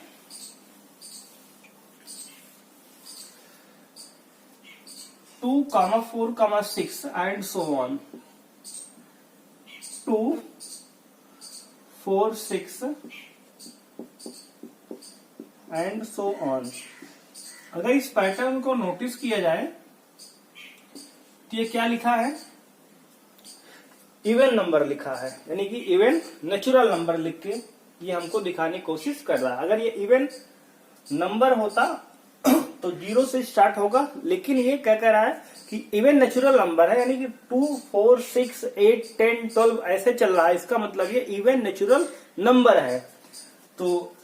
2, 4, 6 and so on. 2, 4, 6 and so on. अगर इस पैटर्न को नोटिस किया जाए तो ये क्या लिखा है इवन नंबर लिखा है, यानी कि इवन नेचुरल नंबर लिख के ये हमको दिखाने की कोशिश कर रहा है। अगर ये इवन नंबर होता तो 0 से स्टार्ट होगा, लेकिन ये क्या कह रहा है कि इवन नेचुरल नंबर है, यानी कि 2, 4, 6, 8, 10, 12 ऐसे चल रहा है। इसका मतलब ये इवन नेचुरल नंबर है। तो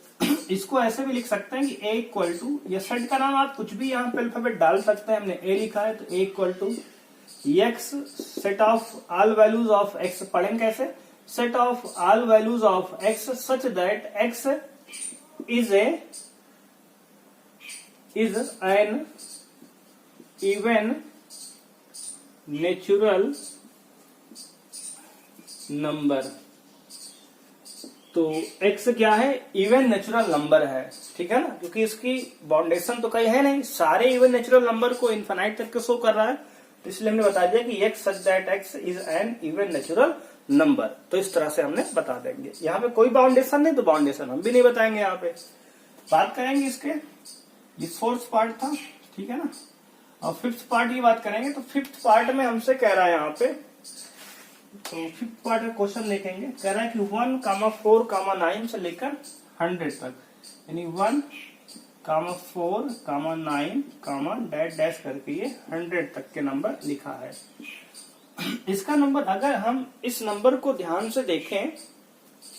इसको ऐसे भी लिख सकते हैं कि a इक्वल टू, ये सेट का नाम आप कुछ भी यहाँ पे अल्फाबेट डाल सकते हैं। हमने a लिखा है तो a equal to x set of all values of x। पढ़ेंगे कैसे, set of all values of x such that x is an even natural number. तो x क्या है इवन नेचुरल नंबर है, ठीक है ना, क्योंकि इसकी बाउंडेशन तो कहीं है नहीं, सारे इवन नेचुरल नंबर को इनफाइनाइट तक के शो कर रहा है। तो इसलिए हमने बता दिया कि x such that x is an even natural number. तो इस तरह से हमने बता देंगे। यहाँ पे कोई बाउंडेशन नहीं तो बाउंडेशन हम भी नहीं बताएंगे। यहाँ पे बात करेंगे इसके, ये फोर्थ पार्ट था, ठीक है ना, और फिफ्थ पार्ट की बात करेंगे। तो फिफ्थ पार्ट में हमसे कह रहा है यहाँ पे, तो फिफ्थ पार्ट में क्वेश्चन देखेंगे, कह रहा है कि 1, 4, 9 से लेकर 100 तक, यानी 1, 4, 9, डैश डैश करके ये 100 तक के नंबर लिखा है। इसका नंबर, अगर हम इस नंबर को ध्यान से देखें,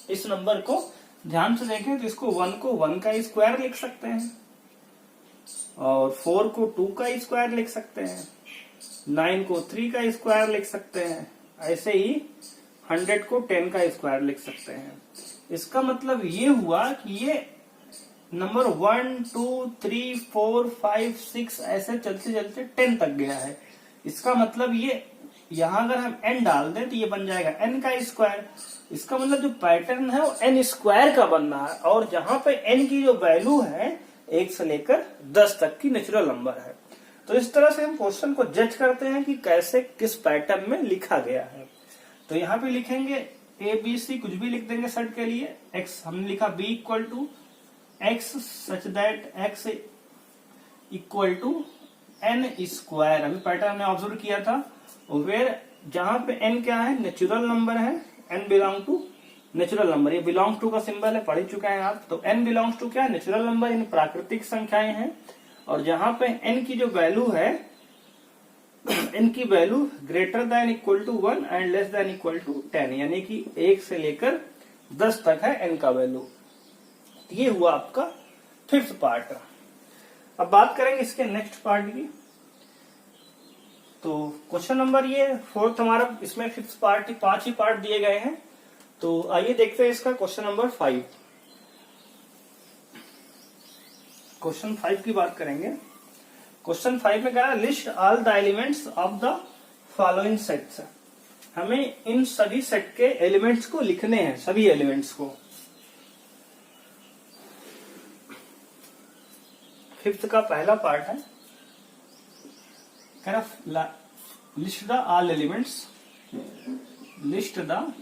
इस नंबर को ध्यान से देखें तो इसको 1 को 1 का स्क्वायर लिख सकते हैं, और 4 को 2 का स्क्वायर लिख सकते हैं, 9 को 3 का स्क्वायर लिख सकते हैं, ऐसे ही 100 को 10 का स्क्वायर लिख सकते हैं। इसका मतलब ये हुआ कि ये नंबर 1 2 3 4 5 6 ऐसे चलते चलते 10 तक गया है। इसका मतलब ये यहां अगर हम n डाल दें तो ये बन जाएगा n का स्क्वायर। इसका मतलब जो पैटर्न है वो n स्क्वायर का बन रहा है, और जहां पे n की जो वैल्यू है 1 से लेकर 10 तक की नेचुरल नंबर है। तो इस तरह से हम क्वेश्चन को जज करते हैं कि कैसे किस पैटर्न में लिखा गया है। तो यहाँ पे लिखेंगे ए बी सी, कुछ भी लिख देंगे सेट के लिए। x हमने लिखा b equal to x such that x equal to n square. अभी पैटर्न हमने ऑब्जर्व किया था, वेयर जहां पे n क्या है, नेचुरल नंबर है, n belong to natural number, ये बिलोंग टू का सिंबल है, पढ़ चुके हैं आप। तो n बिलोंग्स टू क्या है, नेचुरल नंबर, इन प्राकृतिक संख्याएं हैं। और जहां पे n की जो वैल्यू है, n की value greater than equal to 1 and less than equal to 10, यानी कि 1 से लेकर 10 तक है n का वैल्यू। ये हुआ आपका फिफ्थ पार्ट। अब बात करेंगे इसके नेक्स्ट पार्ट की। तो क्वेश्चन नंबर ये फोर्थ हमारा, इसमें फिफ्थ पार्ट, 5 ही पार्ट दिए गए हैं। तो आइए देखते हैं इसका क्वेश्चन नंबर 5। क्वेश्चन 5 की बात करेंगे। क्वेश्चन 5 में कहा list all the elements of the following sets. हमें इन सभी सेट के एलिमेंट्स को लिखने हैं, सभी एलिमेंट्स को। फिफ्थ का पहला पार्ट है, कह रहा list the all elements, list the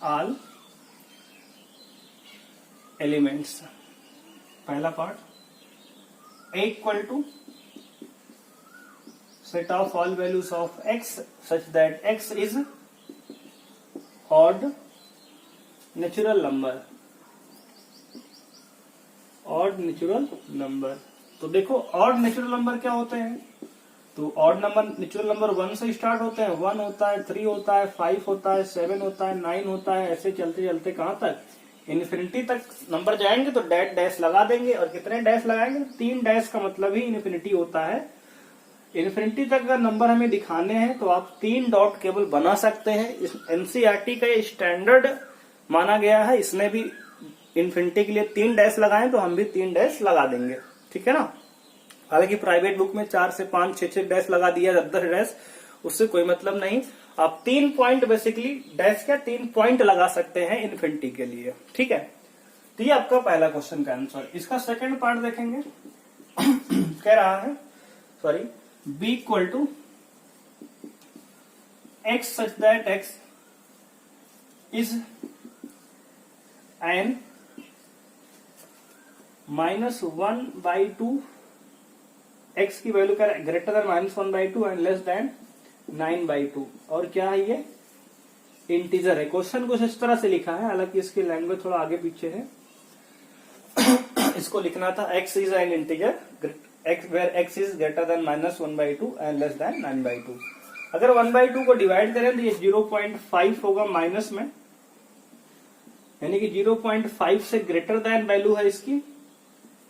all elements. पहला part, A equal to set of all values of x such that x is odd natural number, odd natural number. तो देखो ऑड नेचुरल नंबर क्या होते हैं, तो ऑड नंबर नेचुरल नंबर 1 से स्टार्ट होते हैं। 1 होता है, 3 होता है, 5 होता है, 7 होता है, 9 होता है, ऐसे चलते चलते कहां तक, इन्फिनिटी तक नंबर जाएंगे। तो डैश लगा देंगे, और कितने डैश लगाएंगे, 3 डैश का मतलब ही इन्फिनिटी होता है। इन्फिनिटी तक अगर नंबर हमें दिखाने हैं तो आप 3 डॉट केवल बना सकते हैं। इस एनसीईआरटी का ये स्टैंडर्ड माना गया है, इसने भी इन्फिनिटी के लिए 3 डैश लगाए, तो हम भी 3 डैश लगा देंगे, ठीक है ना। हालांकि प्राइवेट बुक में 4 से 5 6 डैश लगा दिया, 10 डैश, उससे कोई मतलब नहीं। आप 3 पॉइंट बेसिकली, डैश क्या 3 पॉइंट लगा सकते हैं इन्फिनिटी के लिए, ठीक है। तो ये आपका पहला क्वेश्चन का आंसर। इसका सेकंड पार्ट देखेंगे। कह रहा है, sorry, b equal to x such that x is an -1/2, x की वैल्यू क्या है, greater than -1/2 and less than 9/2। और क्या है, ये इंटीजर है। क्वेश्चन कुछ इस तरह से लिखा है, हालांकि इसकी लैंग्वेज थोड़ा आगे पीछे है। इसको लिखना था x is an integer where x is greater than -1/2 and less than 9/2। अगर 1/2 को डिवाइड करें तो ये 0.5 होगा माइनस में, यानी कि 0.5 से ग्रेटर देन वैल्यू है इसकी,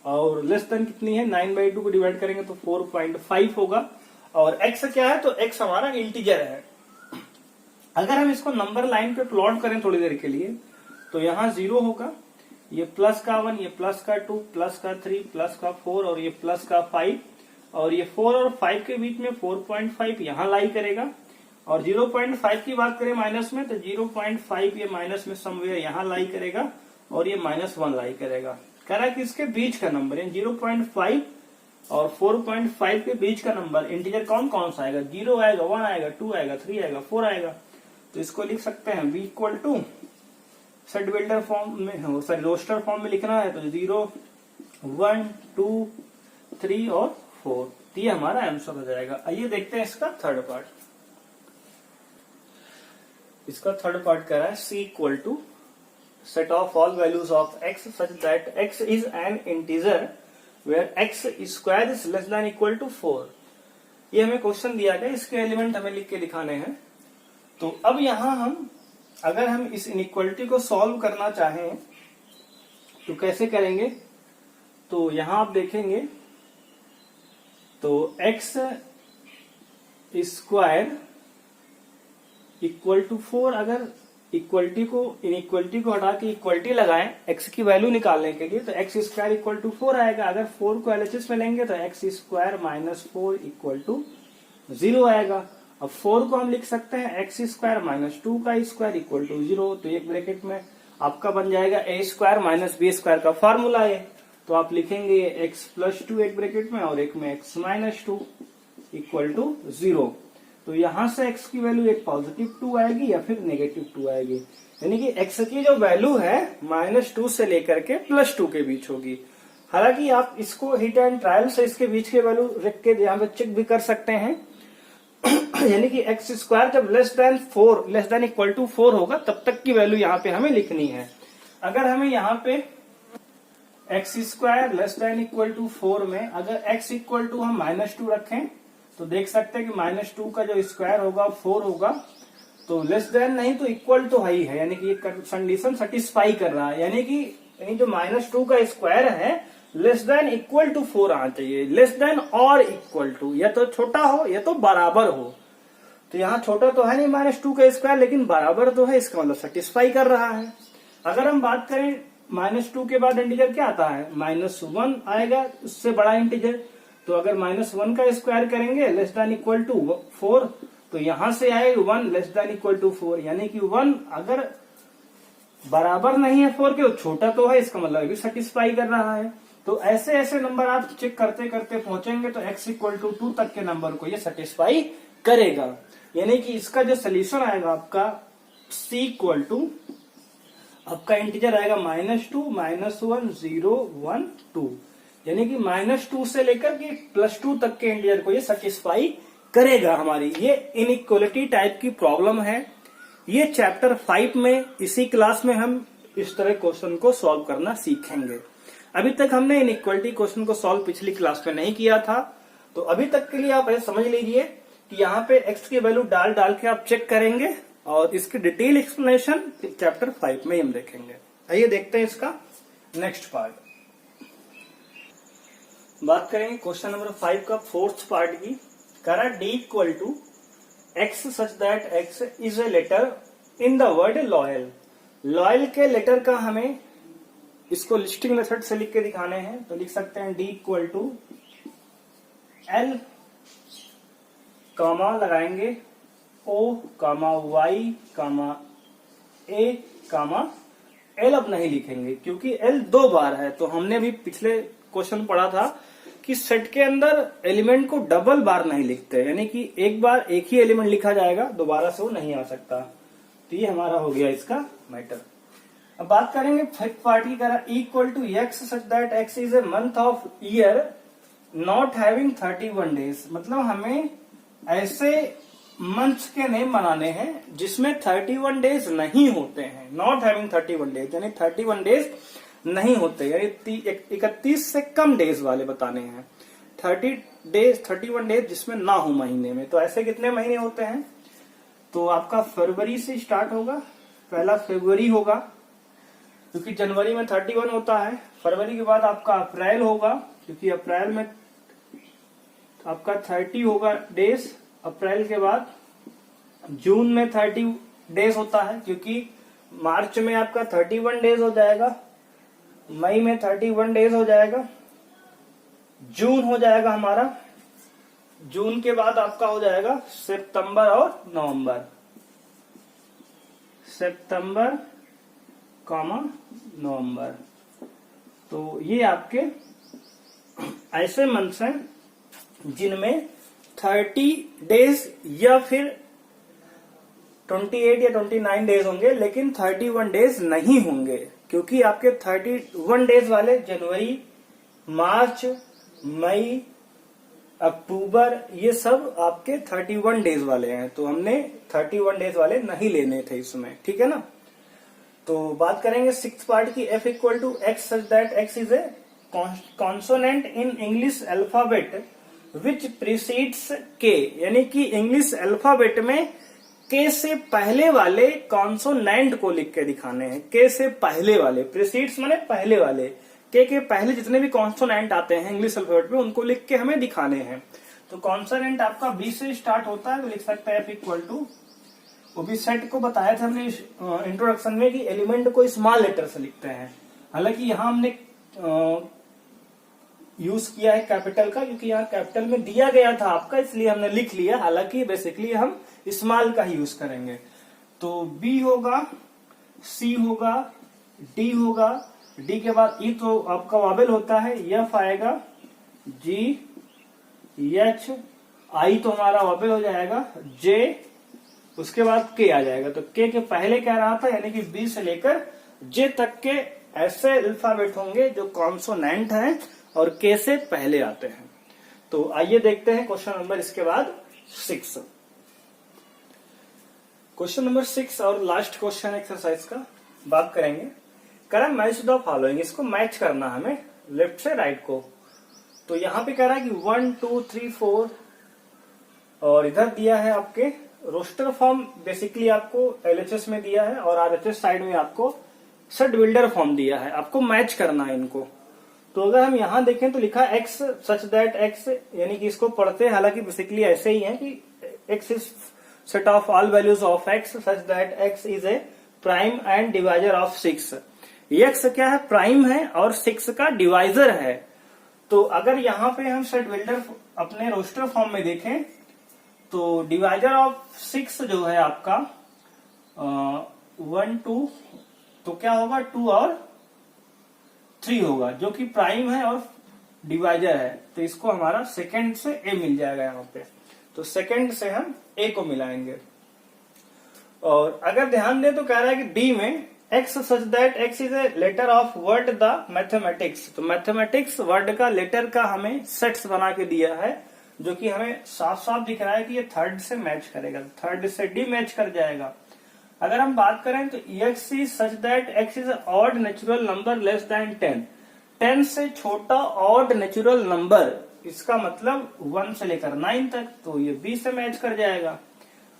और लेस देन कितनी है, 9/2 को डिवाइड करेंगे तो 4.5 होगा। और x क्या है, तो x हमारा इंटीजर है। अगर हम इसको नंबर लाइन पे प्लॉट करें थोड़ी देर के लिए, तो यहाँ 0 होगा, ये प्लस का 1, ये प्लस का 2, प्लस का 3, प्लस का 4 और ये प्लस का 5, और ये 4 और 5 के बीच में 4.5 यहाँ लाई करेगा। और 0.5 की बात करें माइनस में, तो 0.5 ये माइनस में समवेयर यहाँ लाई करेगा, और ये -1 लाई करेगा। कह रहा है कि इसके बीच का नंबर, यानी 0.5 और 4.5 के बीच का नंबर इंटीजर कौन कौन सा आएगा, 0 आएगा, 1 आएगा, 2 आएगा, 3 आएगा, 4 आएगा। तो इसको लिख सकते हैं b equal to, set builder form में हो, सॉरी रोस्टर फॉर्म में लिखना है तो 0 1 2 3 और 4, ये हमारा आंसर हो जाएगा। आइए देखते हैं इसका थर्ड पार्ट। इसका थर्ड पार्ट कह रहा है c equal to set of all values of x such that x is an integer where x square is less than equal to 4। ये हमें क्वेश्चन दिया गया, इसके एलिमेंट हमें लिख के दिखाने हैं। तो अब यहां हम अगर हम इस इनइक्वालिटी को सॉल्व करना चाहें तो कैसे करेंगे? तो यहां आप देखेंगे तो x स्क्वायर इक्वल टू 4, अगर इक्वलिटी को इनइक्वलिटी को हटा के इक्वलिटी लगाएं x की वैल्यू निकालने के लिए, तो x स्क्वायर इक्वल टू 4 आएगा। अगर 4 को एलएचएस में लेंगे तो x square minus 4 equal to 0 आएगा। अब 4 को हम लिख सकते हैं x स्क्वायर माइनस 2 का स्क्वायर इक्वल टू 0। तो एक ब्रैकेट में आपका बन जाएगा a square minus b square का फॉर्मूला है। तो आप लिखेंगे x प्लस 2 एक ब्रैकेट में और एक में x माइनस 2 इक्वल टू 0। तो यहां से x की वैल्यू एक पॉजिटिव 2 आएगी या फिर नेगेटिव 2 आएगी, यानी कि x की जो वैल्यू है -2 से लेकर के +2 के बीच होगी। हालांकि आप इसको हिट एंड ट्रायल से इसके बीच के वैल्यू रख के यहाँ पे चेक भी कर सकते हैं। यानी कि x स्क्वायर जब लेस देन इक्वल टू 4 होगा तब तक की वैल्यू यहाँ पे हमें लिखनी है। अगर हमें यहाँ पे x square less than equal to 4 में अगर x इक्वल टू हम -2 रखें तो देख सकते हैं कि -2 का जो स्क्वायर होगा 4 होगा। तो लेस देन नहीं तो इक्वल तो ही है, यानी कि ये कंडीशन सेटिस्फाई कर रहा है। यानी कि जो -2 का स्क्वायर है लेस देन इक्वल टू 4 आना चाहिए। लेस देन और इक्वल टू, या तो छोटा हो या तो बराबर हो। तो यहाँ छोटा तो है नहीं -2 का स्क्वायर, लेकिन बराबर तो है, इसका मतलब सेटिस्फाई कर रहा है। अगर हम बात करें -2 के बाद इंटीजर क्या आता है? -1 आएगा, उससे बड़ा इंटीजर। तो अगर -1 का स्क्वायर करेंगे लेस देन इक्वल टू 4, तो यहां से आएगा 1 लेस देन इक्वल टू 4, यानी कि 1 अगर बराबर नहीं है 4 के, छोटा तो है, इसका मतलब भी सेटिस्फाई कर रहा है। तो ऐसे ऐसे नंबर आप चेक करते करते पहुंचेंगे तो x इक्वल टू 2 तक के नंबर को ये सेटिस्फाई करेगा। यानी कि इसका जो सोल्यूशन आएगा आपका c इक्वल टू आपका इंटीजर आएगा -2 -1 0 1 2, यानी कि -2 से लेकर के +2 तक के इंटीजर को ये सेटिस्फाई करेगा हमारी। ये इनइक्वालिटी टाइप की प्रॉब्लम है। ये चैप्टर 5 में इसी क्लास में हम इस तरह क्वेश्चन को सॉल्व करना सीखेंगे। अभी तक हमने इनइक्वालिटी क्वेश्चन को सॉल्व पिछली क्लास में नहीं किया था, तो अभी तक के लिए आप ऐसे समझ लीजिए कि यहाँ पे x की वैल्यू डाल डाल के आप चेक करेंगे और इसकी डिटेल एक्सप्लेनेशन चैप्टर 5 में हम देखेंगे। आइए देखते हैं इसका नेक्स्ट पार्ट। बात करेंगे क्वेश्चन नंबर 5 का फोर्थ पार्ट की। करा d equal to x such that x is a letter in the word loyal. Loyal के लेटर का हमें इसको लिस्टिंग मेथड से लिख के दिखाने हैं। तो लिख सकते हैं d इक्वल टू l कामा लगाएंगे o comma y comma a comma l। अब नहीं लिखेंगे क्योंकि l 2 बार है। तो हमने भी पिछले क्वेश्चन पढ़ा था कि सेट के अंदर एलिमेंट को डबल बार नहीं लिखते, यानी कि एक बार एक ही एलिमेंट लिखा जाएगा, दोबारा से वो नहीं आ सकता। तो ये हमारा हो गया इसका मैटर। अब बात करेंगे फिफ्थ पार्ट की। करा equal to x such that x is a month of year not having 31 days. मतलब हमें ऐसे मंथ्स के नेम बनाने हैं जिसमें 31 डेज नहीं होते हैं। नॉट हैविंग 31 डेज यानी 31 डेज नहीं होते, यानी 31 से कम डेज वाले बताने हैं। 31 डेज जिसमें ना हो महीने में। तो ऐसे कितने महीने होते हैं? तो आपका फरवरी से स्टार्ट होगा, पहला फरवरी होगा क्योंकि जनवरी में 31 होता है। फरवरी के बाद आपका अप्रैल होगा क्योंकि अप्रैल में आपका 30 होगा डेज। अप्रैल के बाद जून में 30 डेज होता है क्योंकि मार्च में आपका 31 डेज हो जाएगा, मई में 31 डेज हो जाएगा, जून हो जाएगा हमारा। जून के बाद आपका हो जाएगा सितंबर और नवंबर। सितंबर कॉमा नवंबर। तो ये आपके ऐसे मंथ्स हैं जिनमें 30 डेज या फिर 28 या 29 डेज होंगे, लेकिन 31 डेज नहीं होंगे क्योंकि आपके 31 डेज वाले जनवरी, मार्च, मई, अक्टूबर ये सब आपके 31 डेज वाले हैं। तो हमने 31 डेज वाले नहीं लेने थे इसमें, ठीक है ना। तो बात करेंगे सिक्स्थ पार्ट की। f equal to x such that x is a consonant in English alphabet which precedes k, यानी कि इंग्लिश अल्फाबेट में के से पहले वाले कॉन्सोनेंट को लिख के दिखाने हैं। के से पहले वाले, प्रीसीड्स माने पहले वाले, के पहले जितने भी कॉन्सोनेंट आते हैं इंग्लिश अल्फाबेट में उनको लिख के हमें दिखाने हैं। तो कॉन्सोनेंट आपका बी से स्टार्ट होता है तो लिख सकते हैं F = वो भी सेट को बताया था हमने इंट्रोडक्शन में कि एलिमेंट को स्मॉल लेटर से लिखते हैं। हालांकि यहाँ हमने यूज किया है कैपिटल का, क्योंकि यहाँ कैपिटल में दिया गया था आपका, इसलिए हमने लिख लिया। हालांकि बेसिकली हम स्मॉल का ही यूज करेंगे। तो बी होगा, सी होगा, डी होगा, डी के बाद ई तो आपका वावेल होता है, एफ आएगा, जी, एच, आई तो हमारा वावेल हो जाएगा, जे, उसके बाद के आ जाएगा। तो के पहले क्या रहा था, यानी कि बी से लेकर जे तक के ऐसे अल्फाबेट होंगे जो कॉन्सोनेंट हैं और के से पहले आते हैं। तो आइए देखते हैं क्वेश्चन नंबर इसके बाद 6। क्वेश्चन नंबर 6 और लास्ट क्वेश्चन एक्सरसाइज का बात करेंगे। करें मैच द फॉलोइंग, इसको मैच करना हमें लेफ्ट से राइट को। तो यहां पे कह रहा है कि 1 2 3 4 और इधर दिया है आपके रोस्टर फॉर्म, बेसिकली आपको एलएचएस में दिया है और आरएचएस साइड में आपको सेट बिल्डर फॉर्म दिया है। आपको मैच करना है इनको। तो अगर हम यहां देखें तो लिखा है एक्स सच दैट एक्स, यानी कि इसको पढ़ते हैं, हालांकि बेसिकली ऐसे ही है कि x is set of all values of x such that x is a prime and divisor of 6। X क्या है, प्राइम है और 6 का डिवाइजर है। तो अगर यहाँ पे हम सेट बिल्डर अपने रोस्टर फॉर्म में देखें तो डिवाइजर ऑफ 6 जो है आपका 1 2, तो क्या होगा 2 और 3 होगा, जो कि प्राइम है और डिवाइजर है। तो इसको हमारा सेकंड से ए मिल जाएगा यहाँ पे। तो सेकंड से हम ए को मिलाएंगे। और अगर ध्यान दें तो कह रहा है कि डी में x such that x is a letter of word the mathematics. तो मैथमेटिक्स वर्ड का लेटर का हमें सेट्स बना के दिया है, जो कि हमें साफ साफ दिख रहा है कि ये थर्ड से मैच करेगा, थर्ड से डी मैच कर जाएगा। अगर हम बात करें तो x is such that x is odd natural number less then 10। 10 से छोटा ऑड नेचुरल नंबर, इसका मतलब 1 से लेकर 9 तक, तो ये बी से मैच कर जाएगा।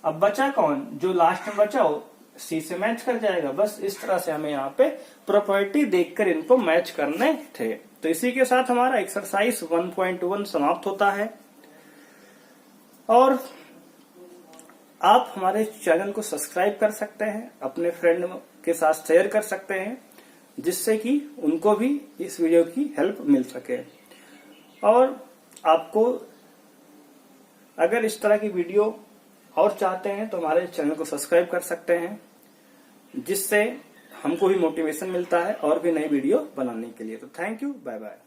अब बचा कौन, जो लास्ट में बचा वो सी से मैच कर जाएगा। बस इस तरह से हमें यहाँ पे प्रॉपर्टी देखकर इनको मैच करने थे। तो इसी के साथ हमारा एक्सरसाइज 1.1 समाप्त होता है। और आप हमारे चैनल को सब्सक्राइब कर सकते हैं, अपने फ्रेंड के साथ शेयर कर सकते हैं, जिससे कि उनको भी इस वीडियो की हेल्प मिल सके। और आपको अगर इस तरह की वीडियो और चाहते हैं तो हमारे चैनल को सब्सक्राइब कर सकते हैं, जिससे हमको भी मोटिवेशन मिलता है और भी नई वीडियो बनाने के लिए। तो थैंक यू, बाय बाय।